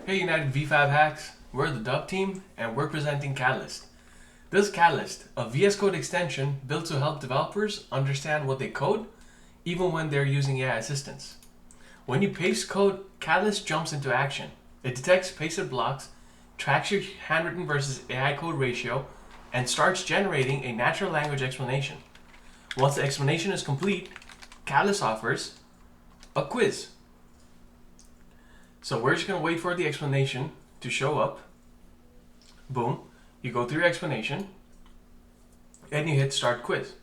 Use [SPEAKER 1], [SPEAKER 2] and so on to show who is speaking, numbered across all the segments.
[SPEAKER 1] Hey United V5 Hacks, we're the Dub team and we're presenting Catalyst. This is Catalyst, a VS Code extension built to help developers understand what they code even when they're using AI assistants. When you paste code, Catalyst jumps into action. It detects pasted blocks, tracks your handwritten versus AI code ratio, and starts generating a natural language explanation. Once the explanation is complete, Catalyst offers a quiz. So we're just going to wait for the explanation to show up. Boom. You go through your explanation and you hit start quiz.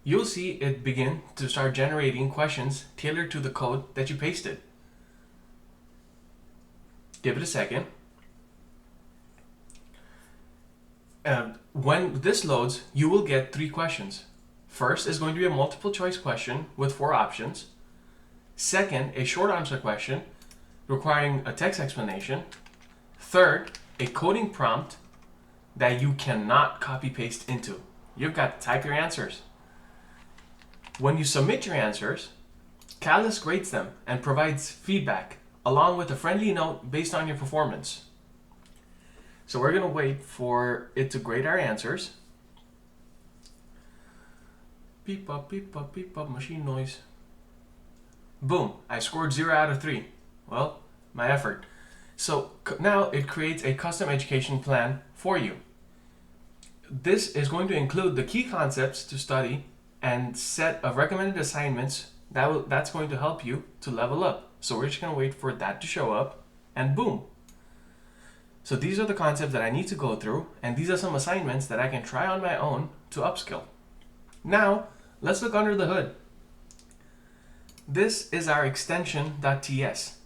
[SPEAKER 1] You'll see it begin to start generating questions tailored to the code that you pasted. Give it a second. When this loads, you will get 3 questions. First is going to be a multiple choice question with 4 options. Second, a short answer question requiring a text explanation. Third, a coding prompt that you cannot copy paste into. You've got to type your answers. When you submit your answers, Catalyst grades them and provides feedback along with a friendly note based on your performance. So we're going to wait for it to grade our answers. Beep up, machine noise. Boom, I scored 0 out of 3. Well, my effort. So now it creates a custom education plan for you. This is going to include the key concepts to study and set of recommended assignments that's going to help you to level up. So we're just going to wait for that to show up and boom. So these are the concepts that I need to go through, and these are some assignments that I can try on my own to upskill. Now, let's look under the hood. This is our extension.ts.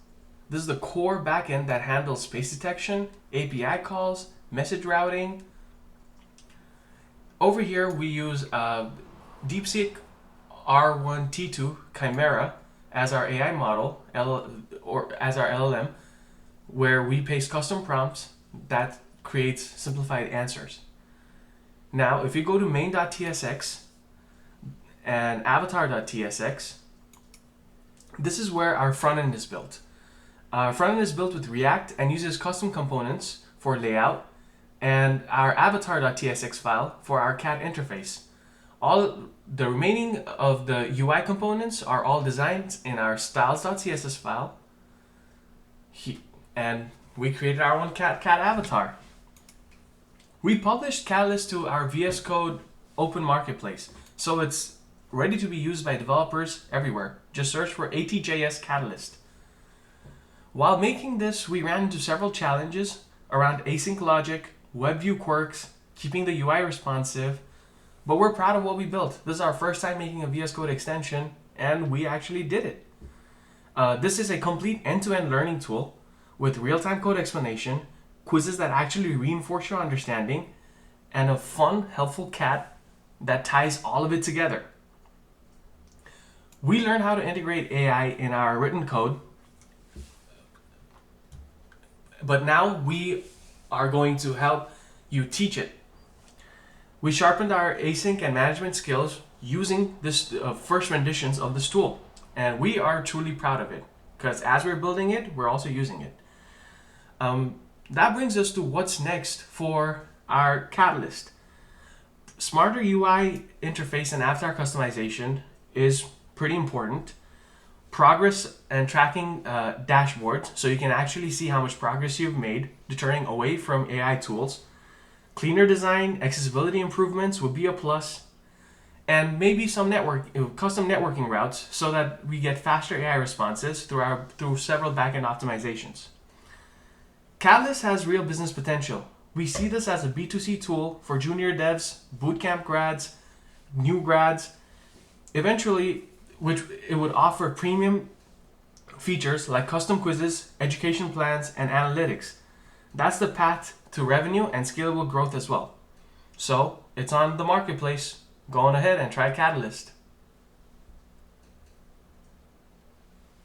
[SPEAKER 1] This is the core backend that handles space detection, API calls, message routing. Over here, we use DeepSeek R1T2 Chimera as our AI model, or as our LLM, where we paste custom prompts that creates simplified answers. Now, if you go to main.tsx and avatar.tsx, this is where our front end is built. Our front end is built with React and uses custom components for layout, and our avatar.tsx file for our cat interface. All the remaining of the UI components are all designed in our styles.css file, and we created our own cat avatar. We published Catalyst to our VS Code open marketplace, so it's ready to be used by developers everywhere. Just search for ATJS Catalyst. While making this, we ran into several challenges around async logic, WebView quirks, keeping the UI responsive, but we're proud of what we built. This is our first time making a VS Code extension, and we actually did it. This is a complete end-to-end learning tool with real-time code explanation, quizzes that actually reinforce your understanding, and a fun, helpful cat that ties all of it together. We learned how to integrate AI in our written code, but now we are going to help you teach it. We sharpened our async and management skills using this first renditions of this tool, and we are truly proud of it because as we're building it, we're also using it. That brings us to what's next for our Catalyst. Smarter UI interface and avatar customization is pretty important. Progress and tracking dashboards, so you can actually see how much progress you've made, deterring away from AI tools. Cleaner design, accessibility improvements would be a plus, and maybe some custom networking routes so that we get faster AI responses through several backend optimizations. Catalyst has real business potential. We see this as a B2C tool for junior devs, bootcamp grads, new grads. Eventually, which it would offer premium features like custom quizzes, education plans, and analytics. That's the path to revenue and scalable growth as well. So it's on the marketplace. Go on ahead and try Catalyst.